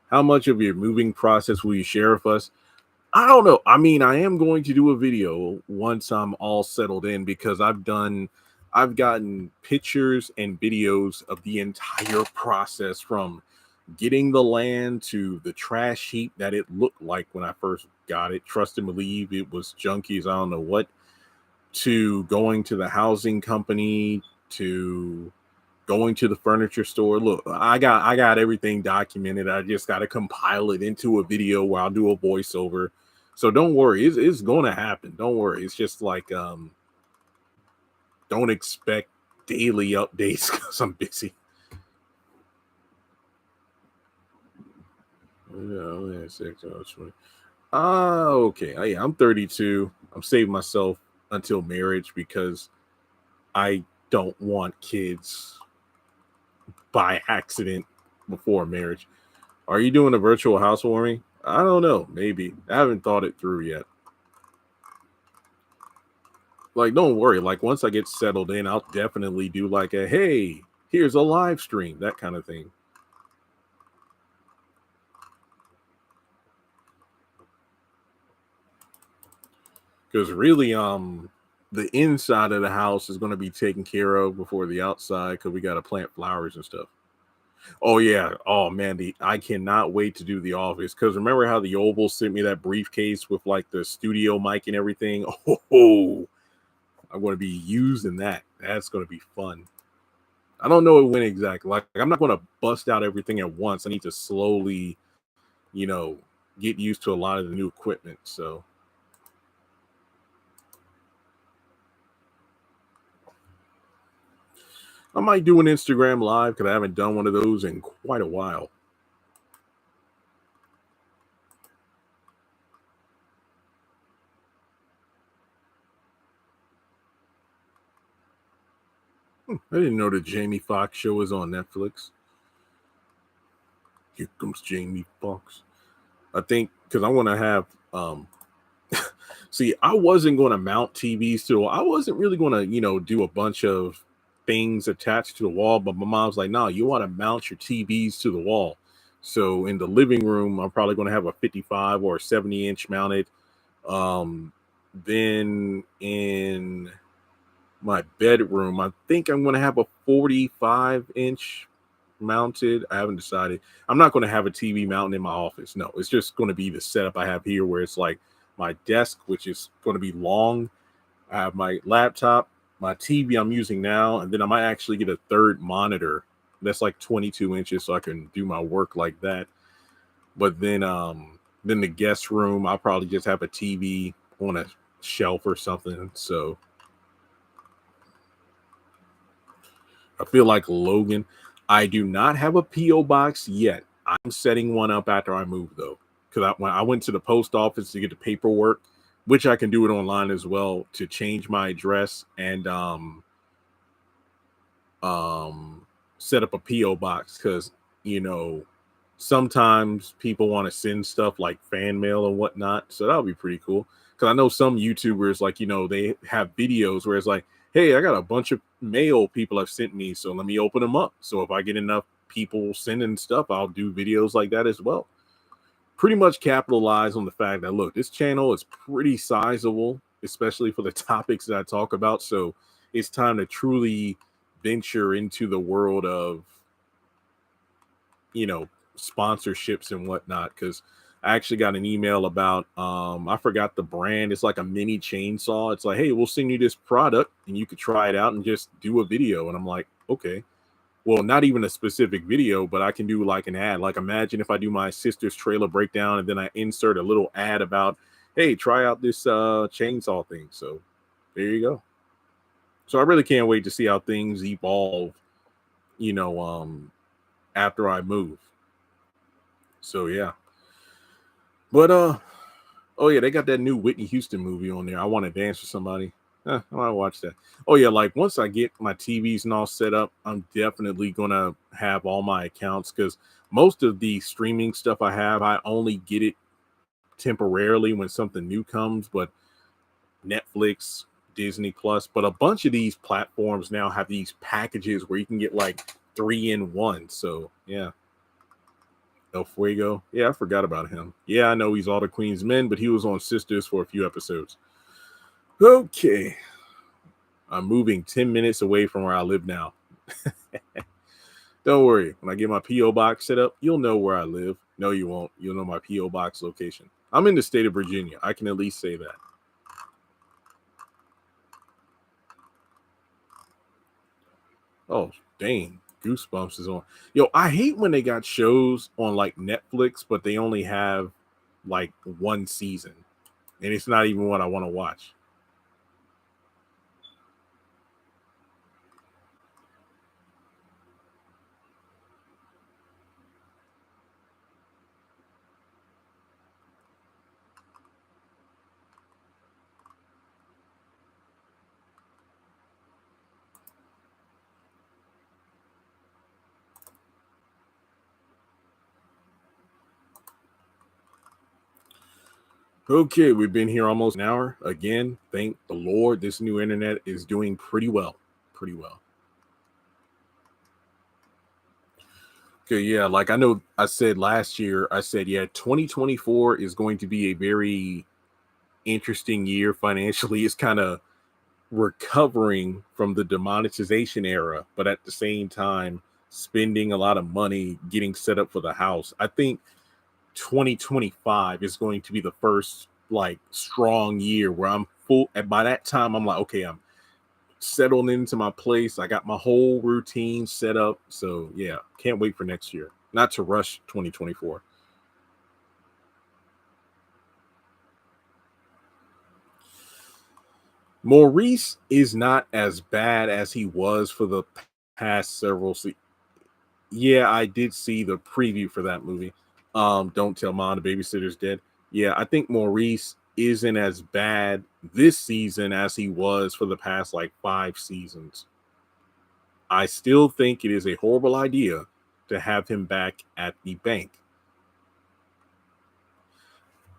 how much of your moving process will you share with us? I don't know. I mean, I am going to do a video once I'm all settled in because I've gotten pictures and videos of the entire process from getting the land to the trash heap that it looked like when I first got it. Trust and believe it was junkies. I don't know what, to going to the housing company, to going to the furniture store. Look, I got everything documented. I just got to compile it into a video where I'll do a voiceover. So don't worry, it's going to happen. Don't worry. It's just like don't expect daily updates because I'm busy. Yeah, 20. Okay. Yeah, I'm 32. I'm saving myself until marriage because I don't want kids by accident before marriage. Are you doing a virtual housewarming? I don't know. Maybe. I haven't thought it through yet. Like, don't worry. Like, once I get settled in, I'll definitely do like a hey, here's a live stream, that kind of thing. Because really, the inside of the house is going to be taken care of before the outside because we got to plant flowers and stuff. Oh yeah. Oh man, the I cannot wait to do the office because remember how the Oval sent me that briefcase with like the studio mic and everything. Oh, I'm going to be using that. That's going to be fun. I don't know when exactly. Like I'm not going to bust out everything at once. I need to slowly, you know, get used to a lot of the new equipment. So I might do an Instagram live because I haven't done one of those in quite a while. I didn't know the Jamie Foxx show is on Netflix. Here comes Jamie Foxx. I think because I want to have see, I wasn't going to mount TVs to. I wasn't really going to, do a bunch of things attached to the wall. But my mom's like, "No, you want to mount your TVs to the wall." So in the living room, I'm probably going to have a 55 or a 70-inch mounted. Um, then in my bedroom, I think I'm going to have a 45-inch mounted. I haven't decided. I'm not going to have a TV mounted in my office. No, it's just going to be the setup I have here, where it's like my desk, which is going to be long. I have my laptop, my TV I'm using now, and then I might actually get a third monitor that's like 22 inches so I can do my work like that. But then the guest room, I'll probably just have a TV on a shelf or something. So I feel like Logan. I do not have a PO box yet. I'm setting one up after I move though, because when I went to the post office to get the paperwork, which I can do it online as well, to change my address and um set up a PO box, because you know sometimes people want to send stuff like fan mail and whatnot, so that'll be pretty cool. Because I know some YouTubers, like, they have videos where it's like, hey, I got a bunch of mail people have sent me, so let me open them up. So if I get enough people sending stuff, I'll do videos like that as well. Pretty much capitalize on the fact that, look, this channel is pretty sizable, especially for the topics that I talk about. So it's time to truly venture into the world of, you know, sponsorships and whatnot. Because I actually got an email about, I forgot the brand. It's like a mini chainsaw. It's like, hey, we'll send you this product and you could try it out and just do a video. And I'm like, okay. Well, not even a specific video, but I can do like an ad. Like, imagine if I do my sister's trailer breakdown and then I insert a little ad about, hey, try out this chainsaw thing. So there you go. So I really can't wait to see how things evolve, you know, after I move. So yeah. But oh yeah, they got that new Whitney Houston movie on there. I want to dance for somebody. I want to watch that. Oh yeah, like once I get my TVs and all set up, I'm definitely gonna have all my accounts, because most of the streaming stuff I have, I only get it temporarily when something new comes. But Netflix, Disney Plus, but a bunch of these platforms now have these packages where you can get like 3 in 1. So yeah. El Fuego. Yeah, I forgot about him. Yeah, I know he's All the Queen's Men, but he was on Sistas for a few episodes. Okay. I'm moving 10 minutes away from where I live now. Don't worry. When I get my P.O. box set up, you'll know where I live. No, you won't. You'll know my P.O. box location. I'm in the state of Virginia. I can at least say that. Oh, dang. Goosebumps is on. Yo, I hate when they got shows on like Netflix, but they only have like one season. And it's not even what I want to watch. Okay, we've been here almost an hour. Again, thank the Lord, this new internet is doing pretty well. Pretty well. Okay, yeah, like I know I said last year, I said, yeah, 2024 is going to be a very interesting year financially. It's kind of recovering from the demonetization era, but at the same time, spending a lot of money getting set up for the house. I think 2025 is going to be the first like strong year where I'm full. And by that time, I'm like, okay, I'm settled into my place. I got my whole routine set up. So yeah, can't wait for next year. Not to rush 2024. Maurice is not as bad as he was for the past several seasons. Yeah, I did see the preview for that movie. Don't Tell Mom the Babysitter's Dead. Yeah, I think Maurice isn't as bad this season as he was for the past like 5 seasons. I still think it is a horrible idea to have him back at the bank.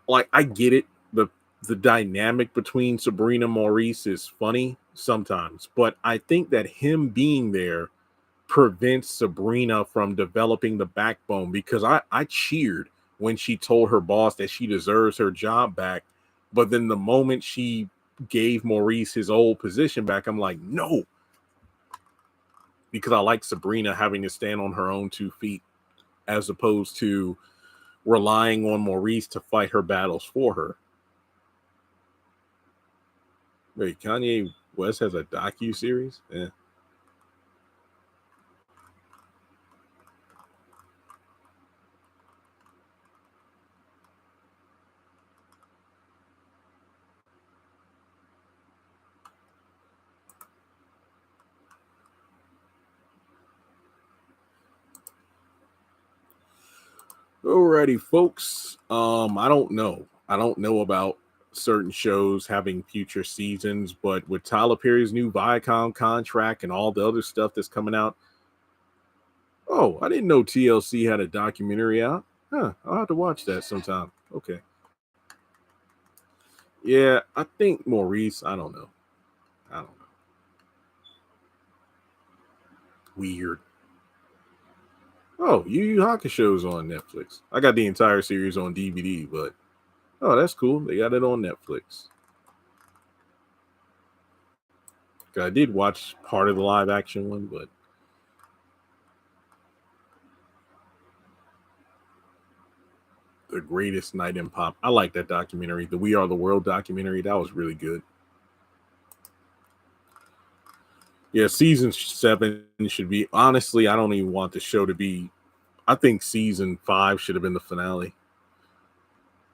Like, I get it. The dynamic between Sabrina and Maurice is funny sometimes, but I think that him being there prevents Sabrina from developing the backbone, because I cheered when she told her boss that she deserves her job back. But then the moment she gave Maurice his old position back, I'm like, no, because I like Sabrina having to stand on her own 2 feet as opposed to relying on Maurice to fight her battles for her. Wait, Kanye West has a docu-series? Yeah. Alrighty, folks. I don't know. I don't know about certain shows having future seasons, but with Tyler Perry's new Viacom contract and all the other stuff that's coming out, oh, I didn't know TLC had a documentary out. Huh, I'll have to watch that sometime. Okay. Yeah, I think Maurice, I don't know. I don't know. Weird. Oh, Yu Yu Hakusho's on Netflix. I got the entire series on DVD, but oh, that's cool. They got it on Netflix. I did watch part of the live action one, but the greatest night in pop. I like that documentary. The We Are the World documentary. That was really good. Yeah, season 7 should be, honestly, I don't even want the show to be, I think season 5 should have been the finale.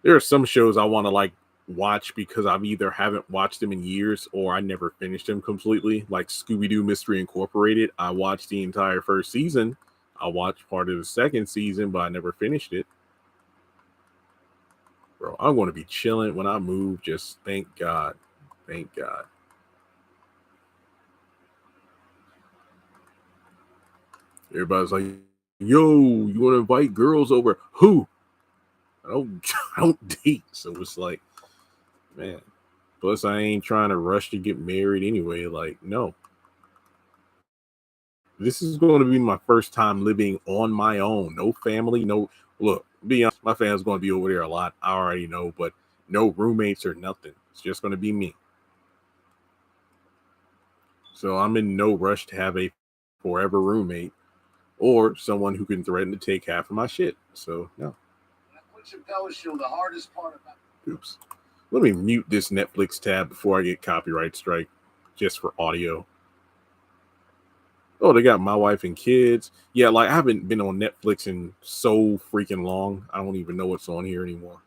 There are some shows I want to like watch because I've either haven't watched them in years or I never finished them completely. Like Scooby-Doo Mystery Incorporated. I watched the entire first season. I watched part of the second season, but I never finished it. Bro, I'm going to be chilling when I move. Just thank God. Thank God. Everybody's like, yo, you want to invite girls over? Who? I don't, I don't date. So it's like, man. Plus, I ain't trying to rush to get married anyway. Like, no. This is going to be my first time living on my own. No family, no. Look, be honest, my family's going to be over there a lot. I already know, but no roommates or nothing. It's just going to be me. So I'm in no rush to have a forever roommate or someone who can threaten to take half of my shit. So, no. The hardest part about oops. Let me mute this Netflix tab before I get copyright strike just for audio. Oh, they got My Wife and Kids. Yeah, like I haven't been on Netflix in so freaking long. I don't even know what's on here anymore.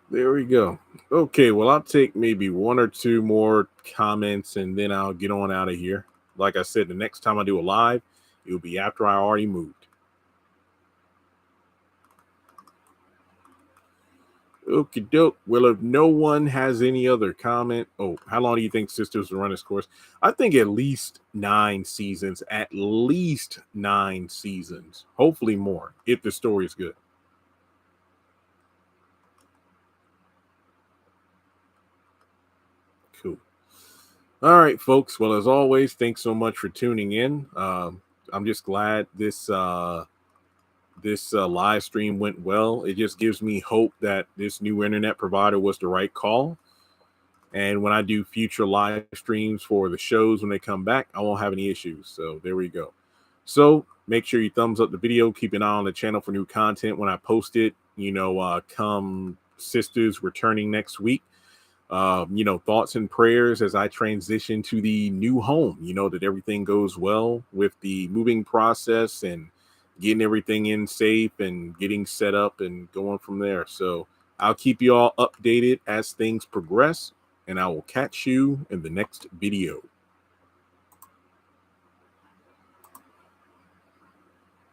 There we go. Okay, well, I'll take maybe one or two more comments and then I'll get on out of here. Like I said, the next time I do a live, it'll be after I already moved. Okie doke. Well, if no one has any other comment, oh, how long do you think Sisters will run its course? I think at least 9 seasons, at least 9 seasons, hopefully more if the story is good. Cool. All right, folks. Well, as always, thanks so much for tuning in. I'm just glad this live stream went well. It just gives me hope that this new internet provider was the right call. And when I do future live streams for the shows when they come back, I won't have any issues. So there we go. So make sure you thumbs up the video. Keep an eye on the channel for new content when I post it. Come Sisters returning next week. Thoughts and prayers as I transition to the new home. That everything goes well with the moving process and getting everything in safe and getting set up and going from there. So I'll keep you all updated as things progress, and I will catch you in the next video.